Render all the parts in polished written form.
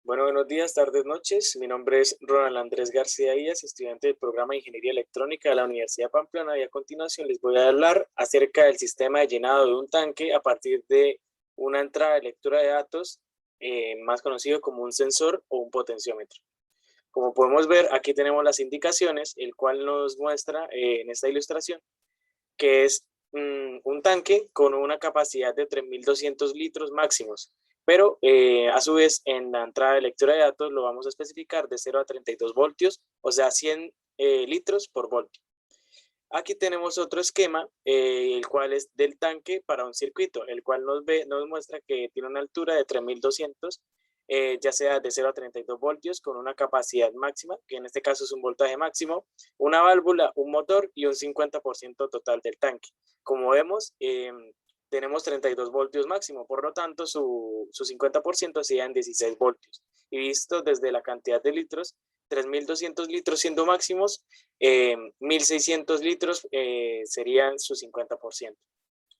Bueno, buenos días, tardes, noches. Mi nombre es Ronald Andrés García Díaz, estudiante del programa de Ingeniería Electrónica de la Universidad Pamplona, y a continuación les voy a hablar acerca del sistema de llenado de un tanque a partir de una entrada de lectura de datos, más conocido como un sensor o un potenciómetro. Como podemos ver, aquí tenemos las indicaciones, el cual nos muestra en esta ilustración que es un tanque con una capacidad de 3.200 litros máximos, pero a su vez en la entrada de lectura de datos lo vamos a especificar de 0 a 32 voltios, o sea, 100 litros por voltio. Aquí tenemos otro esquema, el cual es del tanque para un circuito, el cual nos muestra que tiene una altura de 3.200, ya sea de 0 a 32 voltios, con una capacidad máxima, que en este caso es un voltaje máximo, una válvula, un motor y un 50% total del tanque. Como vemos, tenemos 32 voltios máximo, por lo tanto su 50% serían 16 voltios. Y visto desde la cantidad de litros, 3.200 litros siendo máximos, 1.600 litros serían su 50%.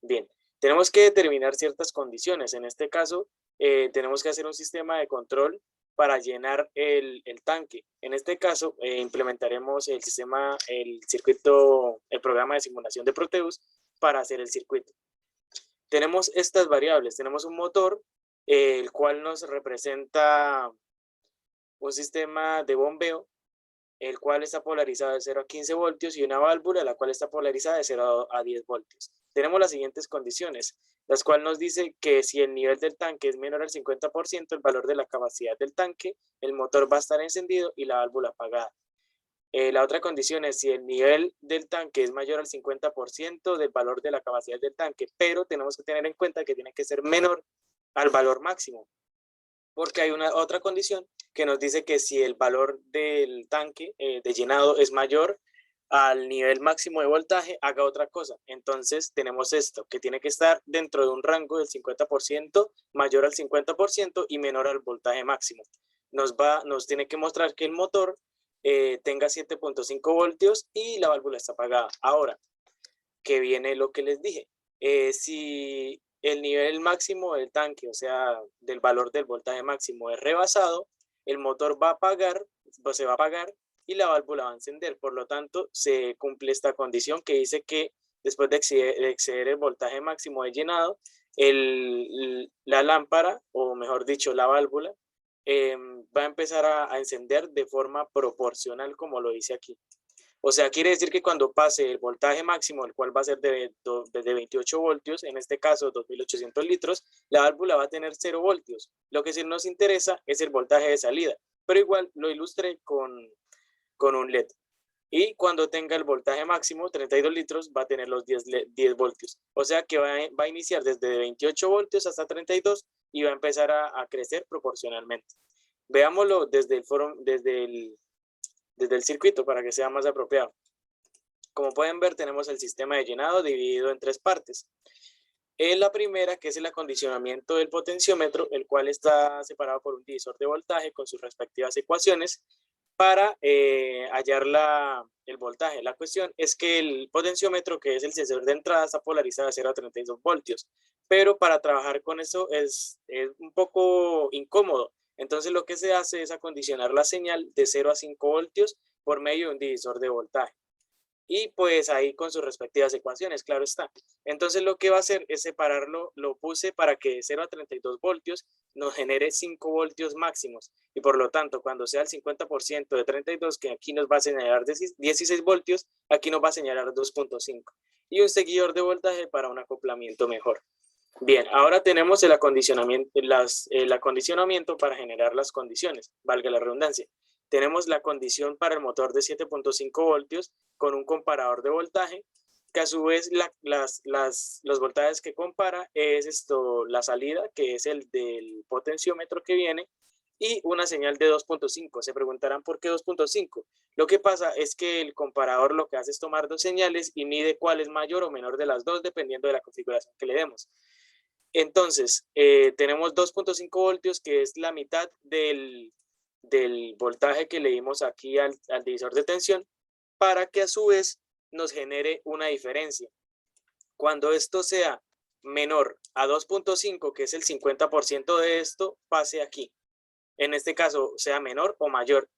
Bien, tenemos que determinar ciertas condiciones. En este caso, tenemos que hacer un sistema de control para llenar el tanque. En este caso, implementaremos el circuito, el programa de simulación de Proteus para hacer el circuito. Tenemos estas variables. Tenemos un motor, el cual nos representa un sistema de bombeo, el cual está polarizado de 0 a 15 voltios, y una válvula, la cual está polarizada de 0 a 10 voltios. Tenemos las siguientes condiciones, las cuales nos dice que si el nivel del tanque es menor al 50%, el valor de la capacidad del tanque, el motor va a estar encendido y la válvula apagada. La otra condición es si el nivel del tanque es mayor al 50% del valor de la capacidad del tanque, pero tenemos que tener en cuenta que tiene que ser menor al valor máximo, porque hay una otra condición que nos dice que si el valor del tanque de llenado es mayor al nivel máximo de voltaje, haga otra cosa. Entonces tenemos esto, que tiene que estar dentro de un rango del 50%, mayor al 50% y menor al voltaje máximo. Nos tiene que mostrar que el motor tenga 7.5 voltios y la válvula está apagada. Ahora, que viene lo que les dije. Si el nivel máximo del tanque, o sea, del valor del voltaje máximo es rebasado, el motor va a apagar, pues se va a apagar y la válvula va a encender. Por lo tanto, se cumple esta condición que dice que después de exceder el voltaje máximo de llenado, la lámpara, o mejor dicho, la válvula, va a empezar a encender de forma proporcional, como lo dice aquí. O sea, quiere decir que cuando pase el voltaje máximo, el cual va a ser de 28 voltios, en este caso 2.800 litros, la válvula va a tener 0 voltios. Lo que sí nos interesa es el voltaje de salida, pero igual lo ilustré con un LED. Y cuando tenga el voltaje máximo, 32 litros, va a tener los 10 voltios. O sea que va a iniciar desde 28 voltios hasta 32 y va a empezar a crecer proporcionalmente. Veámoslo desde el circuito para que sea más apropiado. Como pueden ver, tenemos el sistema de llenado dividido en tres partes. En la primera, que es el acondicionamiento del potenciómetro, el cual está separado por un divisor de voltaje con sus respectivas ecuaciones para hallar el voltaje. La cuestión es que el potenciómetro, que es el sensor de entrada, está polarizado de 0 a 32 voltios, pero para trabajar con eso es un poco incómodo. Entonces lo que se hace es acondicionar la señal de 0 a 5 voltios por medio de un divisor de voltaje. Y pues ahí con sus respectivas ecuaciones, claro está. Entonces lo que va a hacer es separarlo, lo puse para que de 0 a 32 voltios nos genere 5 voltios máximos. Y por lo tanto, cuando sea el 50% de 32, que aquí nos va a señalar 16 voltios, aquí nos va a señalar 2.5. Y un seguidor de voltaje para un acoplamiento mejor. Bien, ahora tenemos el acondicionamiento para generar las condiciones, valga la redundancia. Tenemos la condición para el motor de 7.5 voltios con un comparador de voltaje, que a su vez los voltajes que compara es la salida, que es el del potenciómetro que viene, y una señal de 2.5. Se preguntarán por qué 2.5. Lo que pasa es que el comparador lo que hace es tomar dos señales y mide cuál es mayor o menor de las dos, dependiendo de la configuración que le demos. Entonces, tenemos 2.5 voltios, que es la mitad del voltaje que le dimos aquí al divisor de tensión, para que a su vez nos genere una diferencia. Cuando esto sea menor a 2.5, que es el 50% de esto, pase aquí. en este caso sea menor o mayor.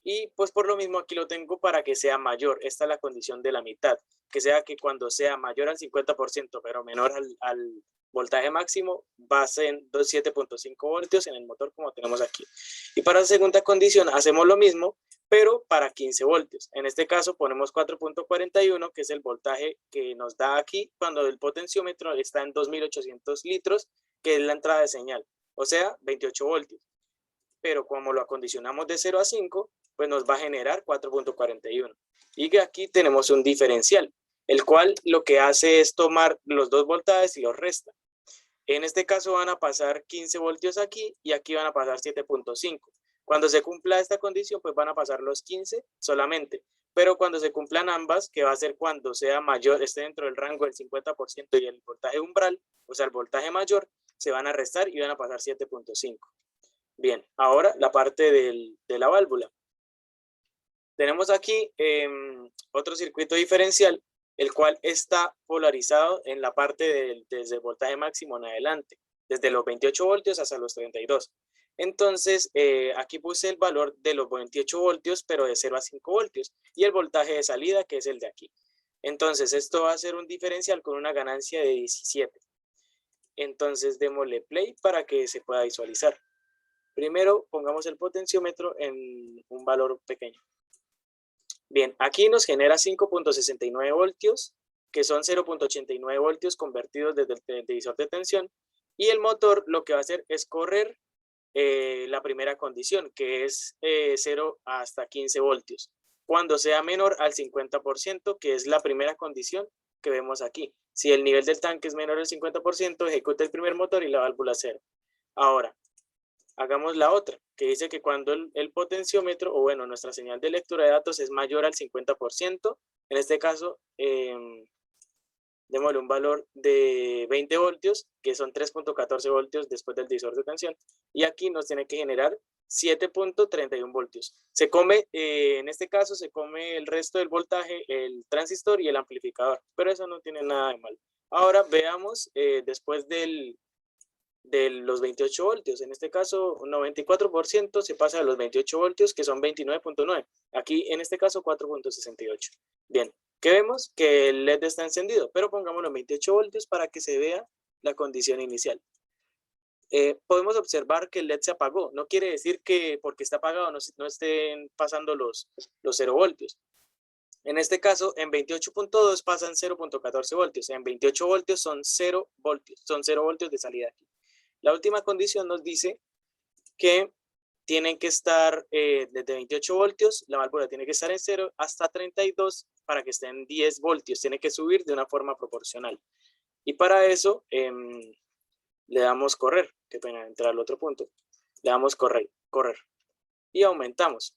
Y pues por lo mismo aquí lo tengo para que sea mayor. Esta es la condición de la mitad, que sea que cuando sea mayor al 50%, pero menor al voltaje máximo, va a ser 7.5 voltios en el motor como tenemos aquí. Y para la segunda condición hacemos lo mismo, pero para 15 voltios. En este caso ponemos 4.41, que es el voltaje que nos da aquí cuando el potenciómetro está en 2.800 litros, que es la entrada de señal, o sea, 28 voltios. Pero como lo acondicionamos de 0 a 5, pues nos va a generar 4.41. Y que aquí tenemos un diferencial, el cual lo que hace es tomar los dos voltajes y los resta. En este caso van a pasar 15 voltios aquí y aquí van a pasar 7.5. Cuando se cumpla esta condición, pues van a pasar los 15 solamente. Pero cuando se cumplan ambas, que va a ser cuando sea mayor, esté dentro del rango del 50% y el voltaje umbral, o sea, el voltaje mayor, se van a restar y van a pasar 7.5. Bien, ahora la parte de la válvula. Tenemos aquí otro circuito diferencial, el cual está polarizado en la parte desde el voltaje máximo en adelante, desde los 28 voltios hasta los 32. Entonces, aquí puse el valor de los 28 voltios, pero de 0 a 5 voltios, y el voltaje de salida, que es el de aquí. Entonces, esto va a ser un diferencial con una ganancia de 17. Entonces, démosle play para que se pueda visualizar. Primero, pongamos el potenciómetro en un valor pequeño. Bien, aquí nos genera 5.69 voltios, que son 0.89 voltios convertidos desde el divisor de tensión. Y el motor lo que va a hacer es correr la primera condición, que es 0 hasta 15 voltios. Cuando sea menor al 50%, que es la primera condición que vemos aquí. Si el nivel del tanque es menor al 50%, ejecuta el primer motor y la válvula 0. Ahora, hagamos la otra, que dice que cuando el potenciómetro, o bueno, nuestra señal de lectura de datos es mayor al 50%, en este caso, démosle un valor de 20 voltios, que son 3.14 voltios después del divisor de tensión, y aquí nos tiene que generar 7.31 voltios. Se come, en este caso, se come el resto del voltaje, el transistor y el amplificador, pero eso no tiene nada de malo. Ahora veamos, después de los 28 voltios. En este caso, un 94% se pasa a los 28 voltios, que son 29.9. Aquí, en este caso, 4.68. Bien, ¿qué vemos? Que el LED está encendido, pero pongámoslo en 28 voltios para que se vea la condición inicial. Podemos observar que el LED se apagó. No quiere decir que porque está apagado no estén pasando los 0 voltios. En este caso, en 28.2 pasan 0.14 voltios. En 28 voltios son 0 voltios. Son 0 voltios de salida aquí. La última condición nos dice que tienen que estar desde 28 voltios, la válvula tiene que estar en 0 hasta 32 para que esté en 10 voltios. Tiene que subir de una forma proporcional. Y para eso le damos correr. Qué pena entrar al otro punto. Le damos correr. Y aumentamos.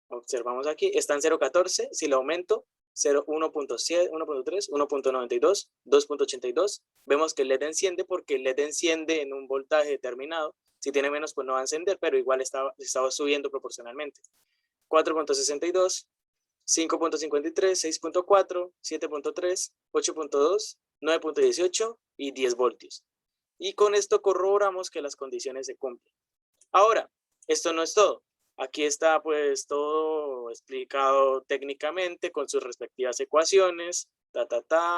Observamos aquí, está en 0.14. Si lo aumento, 1.7, 1.3, 1.92, 2.82. Vemos que el LED enciende porque el LED enciende en un voltaje determinado. Si tiene menos, pues no va a encender, pero igual estaba subiendo proporcionalmente. 4.62, 5.53, 6.4, 7.3, 8.2, 9.18 y 10 voltios. Y con esto corroboramos que las condiciones se cumplen. Ahora, esto no es todo. Aquí está pues todo explicado técnicamente con sus respectivas ecuaciones, bla,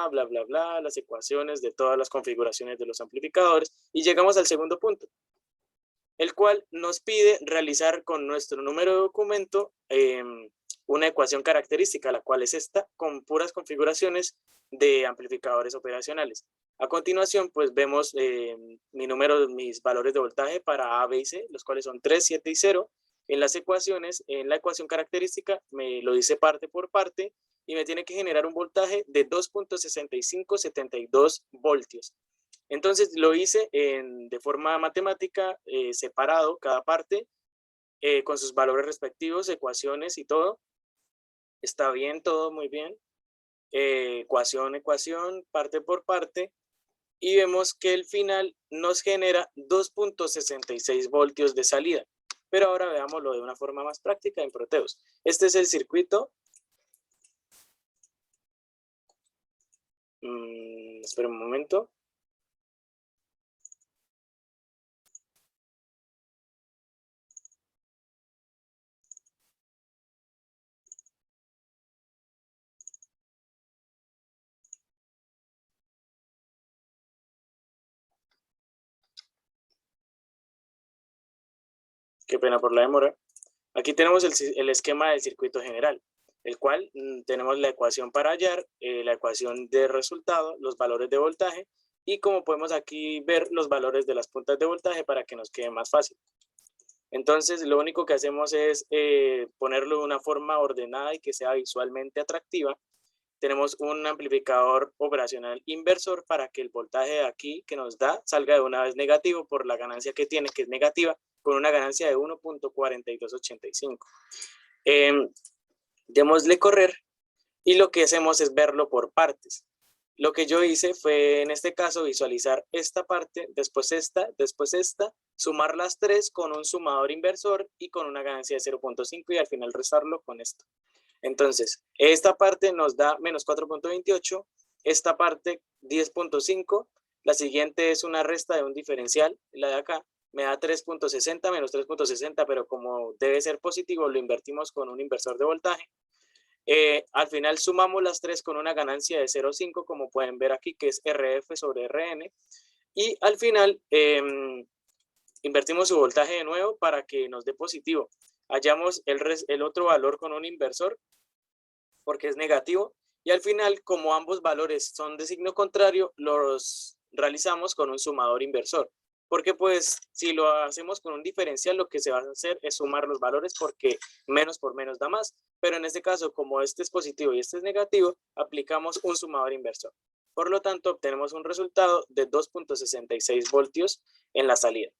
bla, bla, las ecuaciones de todas las configuraciones de los amplificadores. Y llegamos al segundo punto, el cual nos pide realizar con nuestro número de documento una ecuación característica, la cual es esta, con puras configuraciones de amplificadores operacionales. A continuación, pues vemos mis valores de voltaje para A, B y C, los cuales son 3, 7 y 0. En las ecuaciones, en la ecuación característica, me lo dice parte por parte y me tiene que generar un voltaje de 2.6572 voltios. Entonces lo hice de forma matemática, separado cada parte, con sus valores respectivos, ecuaciones y todo. Está bien, todo muy bien. Ecuación, parte por parte. Y vemos que el final nos genera 2.66 voltios de salida. Pero ahora veámoslo de una forma más práctica en Proteus. Este es el circuito. Espera un momento. Qué pena por la demora. Aquí tenemos el esquema del circuito general, el cual tenemos la ecuación para hallar, la ecuación de resultado, los valores de voltaje, y como podemos aquí ver los valores de las puntas de voltaje para que nos quede más fácil. Entonces, lo único que hacemos es ponerlo de una forma ordenada y que sea visualmente atractiva. Tenemos un amplificador operacional inversor para que el voltaje de aquí que nos da salga de una vez negativo por la ganancia que tiene, que es negativa, con una ganancia de 1.4285. Démosle correr y lo que hacemos es verlo por partes. Lo que yo hice fue, en este caso, visualizar esta parte, después esta, sumar las tres con un sumador inversor y con una ganancia de 0.5 y al final restarlo con esto. Entonces, esta parte nos da menos 4.28, esta parte 10.5, la siguiente es una resta de un diferencial, la de acá, me da 3.60 menos 3.60, pero como debe ser positivo, lo invertimos con un inversor de voltaje. Al final sumamos las tres con una ganancia de 0.5, como pueden ver aquí, que es RF sobre RN. Y al final invertimos su voltaje de nuevo para que nos dé positivo. Hallamos el otro valor con un inversor, porque es negativo. Y al final, como ambos valores son de signo contrario, los realizamos con un sumador inversor. Porque pues si lo hacemos con un diferencial, lo que se va a hacer es sumar los valores porque menos por menos da más. Pero en este caso, como este es positivo y este es negativo, aplicamos un sumador inversor. Por lo tanto, obtenemos un resultado de 2.66 voltios en la salida.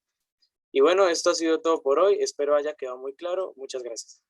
Y bueno, esto ha sido todo por hoy. Espero haya quedado muy claro. Muchas gracias.